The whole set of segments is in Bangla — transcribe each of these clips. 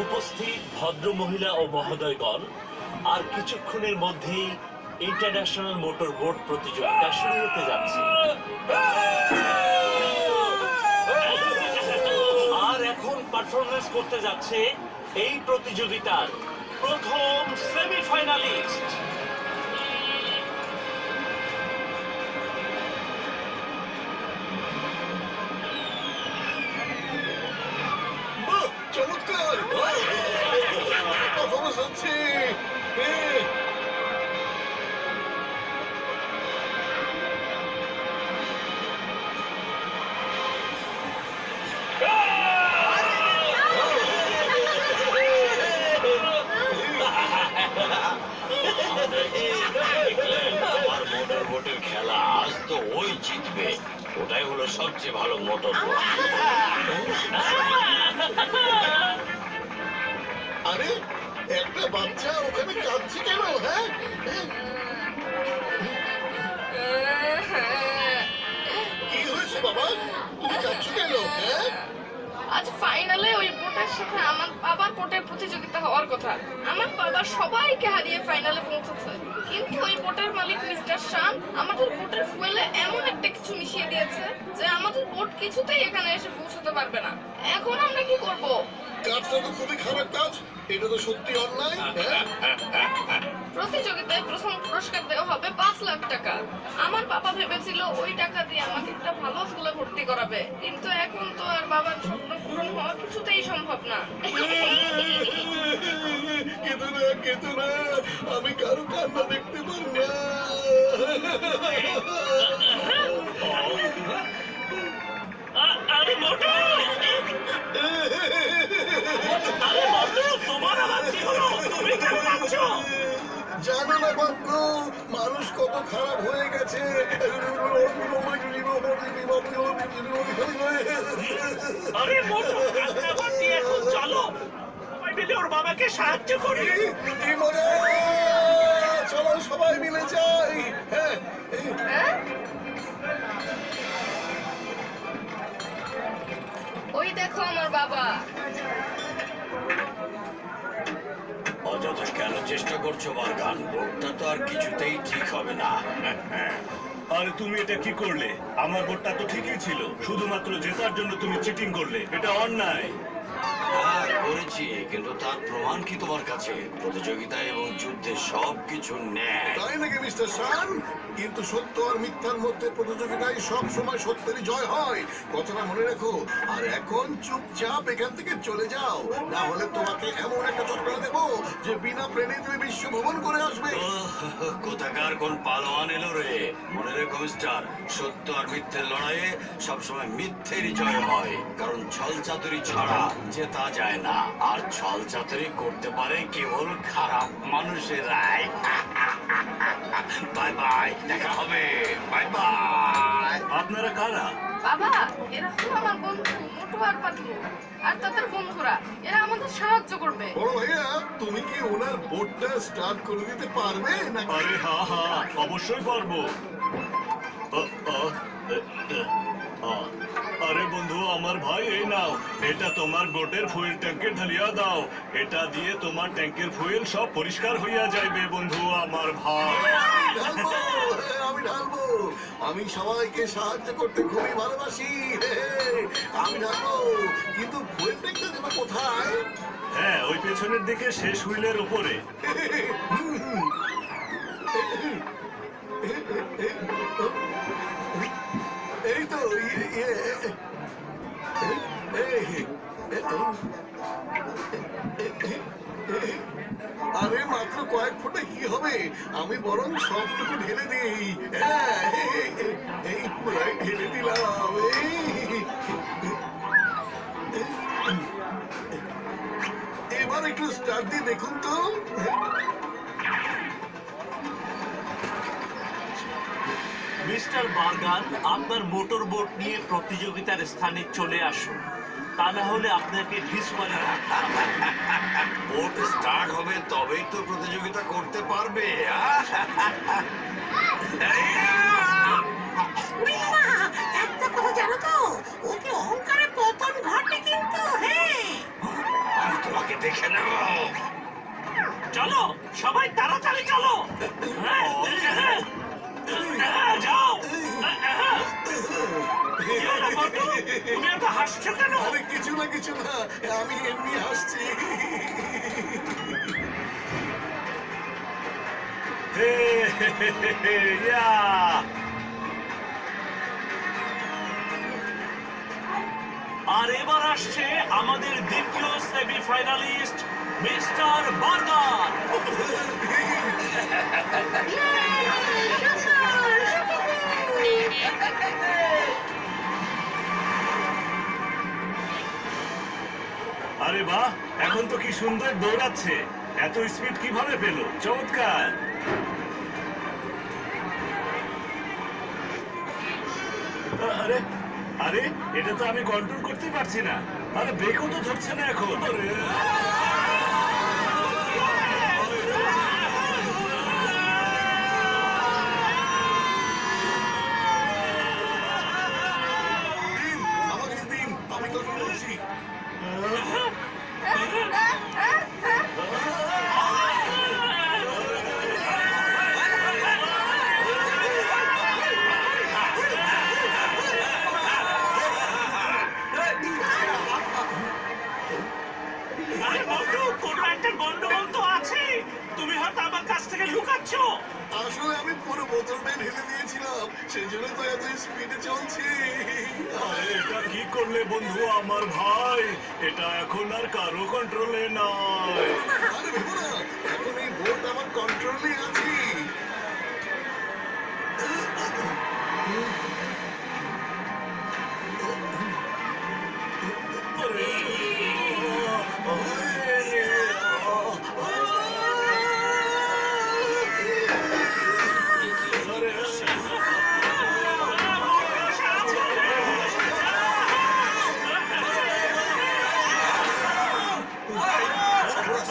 উপস্থিত ভদ্র মহিলা ও মহোদয়গণ, আর কিছুক্ষণের মধ্যেই ইন্টারন্যাশনাল মোটর বোট প্রতিযোগিতা শুরু হতে যাচ্ছে। আর এখন পারফরমেন্স করতে যাচ্ছে এই প্রতিযোগিতার প্রথম সেমিফাইনালিস্ট। চমৎকার পারফরমেন্স হচ্ছে। আমার মোটর বোটের খেলা আজ তো ওই জিতবে, ওটাই হলো সবচেয়ে ভালো মোটর বোট। আরে একটা বাচ্চা ওখানে কাঁদছে কেন? হ্যাঁ, কি হয়েছে বাবা, তুমি কাঁদছো কেন? হ্যাঁ, আজ ফাইনালে ওই বোটের সাথে আমার বাবার বোটের প্রতিযোগিতা হওয়ার কথা। আমার বাবা সবাইকে হারিয়ে ফাইনালে পৌঁছেছে, কিন্তু ওই বোটের মালিক মিস্টার শান আমাদের বোটের ফুয়েলে এমন একটা কিছু মিশিয়ে দিয়েছে যে আমাদের বোট কিছুতেই এখানে এসে পৌঁছতে পারবে না। এখন আমরা কি করব? কাজটা তো খুবই খারাপ কাজ, এটা তো সত্যি অন্যায়। প্রতিযোগিতায় প্রথম পুরস্কার দেওয়া হবে 5 লাখ টাকা। আমার বাবা ভেবেছিল ওই টাকা দিয়ে আমাকে একটা ভালো স্কুলে ভর্তি করাবে, কিন্তু এখন তো আর বাবার স্বপ্ন পূরণ হওয়া কিছুতেই সম্ভব না। কেঁদো না, কেঁদো না, আমি কারো কান্না দেখতে পারি না। আরে মোটর, আরে মোটর, তোমার আবার কি হলো? তুমি কেন কাঁদছো? জানো না বাক্য, মানুষ কত খারাপ হয়ে গেছে। আরে মোটর, কান্না বাদ দিয়ে এখন চলো সবাই মিলে ওর বাবাকে সাহায্য করি। কি মজা, চলো সবাই মিলে যাই। হ্যাঁ, হ্যাঁ? ওই দেখো আমার বাবা। অযথা কেন চেষ্টা করছো বারগান? বোটটা তো আর কিছুতেই ঠিক হবে না। আরে তুমি এটা কি করলে? আমার বোটটা তো ঠিকই ছিল, শুধুমাত্র জেতার জন্য তুমি চিটিং করলে, এটা অন্যায়। হ্যাঁ করেছি, কিন্তু তার প্রমাণ কি তোমার কাছে? প্রতিযোগিতা এবং যুদ্ধে সবকিছু ন্যায়। তাই নাকি মিস্টার শান? কিন্তু সত্য আর মিথ্যার মধ্যে প্রতিযোগিতায় সব সময় সত্যেরই জয় হয়, কথাটা মনে রেখো। আর এখন চুপচাপ এখান থেকে চলে যাও, না হলে তোমাকে এমন একটা চটকানা দেবো যে বিনা প্লেনে তুমি বিশ্ব ভ্রমণ করে আসবে। কোথাকার কোন পালোয়ান এলো রে? মনে রেখো মিস্টার, সত্য আর মিথ্যের লড়াইয়ে সবসময় মিথ্যেরই জয় হয়, কারণ ছল চাতুরি ছাড়া জেতা যায় না, আর ছল চাতুরি করতে পারে কেবল খারাপ মানুষেরাই। বাই বাই, দেখা হবে, বাই বাই। আপনারা কারা? বাবা, এরা হলো আমার বন্ধু মোটু আর পাতলু, আর তাদের বন্ধুরা। এরা আমাদের সাহায্য করবে। বড় ভাইয়া, তুমি কি ওনার বোটটা স্টার্ট করে দিতে পারবে নাকি? আরে হ্যাঁ হ্যাঁ, অবশ্যই পারবো। আরে বন্ধু, আমার ভাই, এই নাও, এটা তোমার বোটের ফুয়েল ট্যাঙ্কে ঢালিয়া দাও। এটা দিয়ে তোমার ট্যাঙ্কের ফুয়েল সব পরিষ্কার হইয়া যাইবে বন্ধু আমার ভাই। ঢালবো, আমি ঢালবো। আমি সবাইকে সাহায্য করতে খুবই ভালোবাসি। আমি ঢালবো, কিন্তু ফুয়েল ট্যাঙ্কটা দেবো কোথায়? হ্যাঁ, ওই পেছনের দিকে শেষ হুইলের উপরে। এই তো, আরে মাত্র কয়েক ফোঁটা কি হবে, আমি বরং সবটুকু ঢেলে দিই। হ্যাঁ, এই পুরাই ঢেলে দিলাম। এবার একটু স্টার্ট দিয়ে দেখুন তো। মিস্টার বারগান, আপনার মোটর বোট নিয়ে প্রতিযোগিতার স্থানে চলে আসুন, তা না হলে আপনাকে বোট স্টার্ট হবে তবেই তো প্রতিযোগিতা করতে পারবে। একটা কথা জানো তো, ওকে অহংকারে পতন ঘটে কিন্তু। হ্যাঁ, আমি তোমাকে দেখে নেব। চলো সবাই তাড়াতাড়ি চলো। যাও। তুমি এত হাসছো কেন? আরে কিছু না আমি এমনি হাসছি। হে হে হে হে হে, ইয়া! আর এবার আসছে আমাদের দ্বিতীয় সেমিফাইনালিস্ট মিস্টার বার্গার। আরে বাহ, এখন তো কি সুন্দর দৌড়াচ্ছে। এত স্পিড কিভাবে পেল? চমৎকার! আরে আরে, এটা তো আমি কন্ট্রোল করতে পারছি না। আরে ব্রেকও তো ধরছে না এখন। আরে দিন, আমাকে দিন, আমি কন্ট্রোল করছি। আরে বন্ধু, কোনো একটা গন্ডগোল তো আছে। তুমি হয়তো আমার কাছ থেকে লুকাচ্ছ। আসলে আমি পুরো বোতলটা ঢেলে দিয়েছিলাম, সেই জন্য তো এত স্পিডে চলছে। আরে এটা কি করলে বন্ধু আমার ভাই? এটা এখন আর কারো কন্ট্রোলে নাই। আরে ভেবো না, এখন এই বোট আমার কন্ট্রোলে আছে।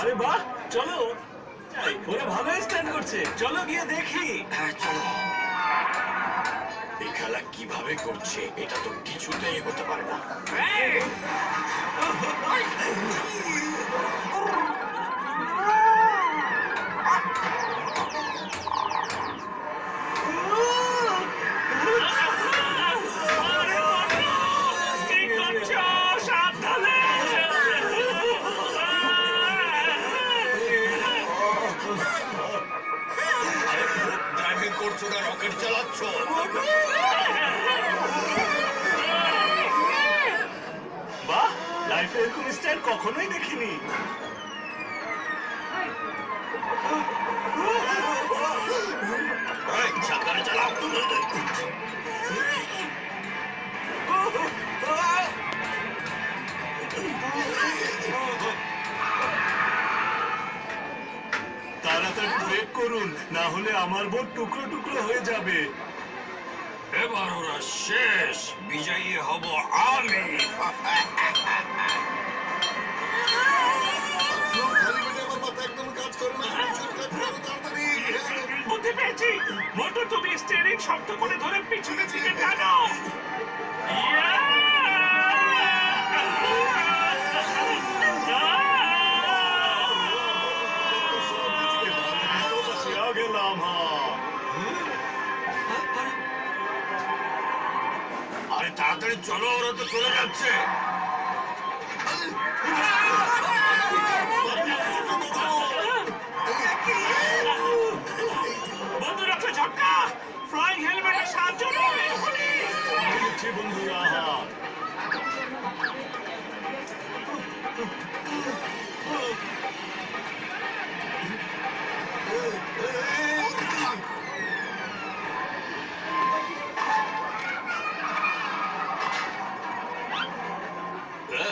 আরে বাহ, চলো। ওরা ভালো স্ট্যান্ড করছে, চলো গিয়ে দেখি। হ্যাঁ, চলো। এই খেলা কিভাবে করছে এটা তো কিছুতেই হতে পারে না। আরে বন্ধু, কি করছো? সাবধানে। আরে ড্রাইভিং করছো না রকেট চালাচ্ছ? বাহ, লাইফে এরকম স্টাইল কখনোই দেখিনি। এই, সাবধানে চালাও। তাড়াতাড়ি ব্রেক করুন, না হলে আমার বোট টুকরো টুকরো হয়ে যাবে। এবার ওরা শেষ, বিজয়ী হব আমি। খালি পেটে আমার মাথা একদম কাজ করে না। পিছন কাজ করো তাড়াতাড়ি। বুদ্ধি পেয়েছি। মোটু, তুমি স্টিয়ারিং শক্ত করে ধরে পিছনের দিকে টানো। বাঁচিয়া গেলাম। আরে তাড়াতাড়ি চলো, ওরা তো চলে যাচ্ছে। বন্ধুর একটা ঝটকা। ফ্লাইং হেলমেটের সাহায্য নাও এক্ষুনি। বুঝছি বন্ধুরা।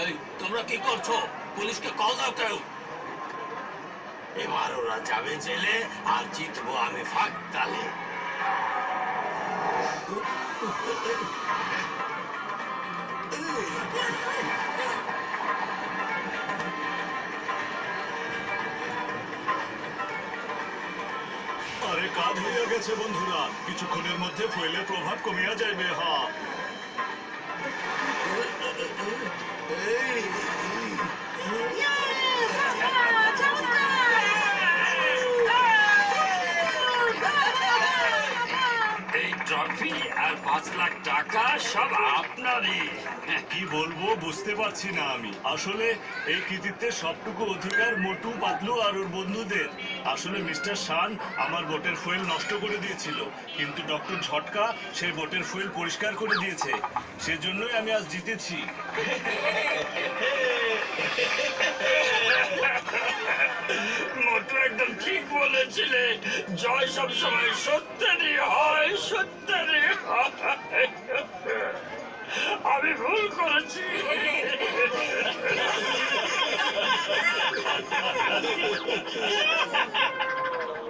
এই, তোমরা কি করছো? পুলিশকে কল দাও কেউ। এবার ওরা যাবে জেলে আর জিতবো আমি ফাঁক তালে। আরে কাজ হইয়া গেছে বন্ধুরা, কিছুক্ষণের মধ্যে ফুয়েলের প্রভাব কমিয়া যাইবে। হ্যাঁ, টাকা সব আপনারই। কি বলবো বুঝতে পারছি না আমি। আসলে এই কৃতিত্বের সবটুকু অধিকার মোটু, পাতলু আর ওর বন্ধুদের। আসলে মিস্টার শান আমার বোটের ফুয়েল নষ্ট করে দিয়েছিল, কিন্তু ডক্টর ঝটকা সেই বোটের ফুয়েল পরিষ্কার করে দিয়েছে। সেজন্যই আমি আজ জিতেছি। মোটু একদম ঠিক বলেছিলে, জয় সব সময় সত্যেরই হয়, সত্যেরই হয়। আমি ভুল করেছি।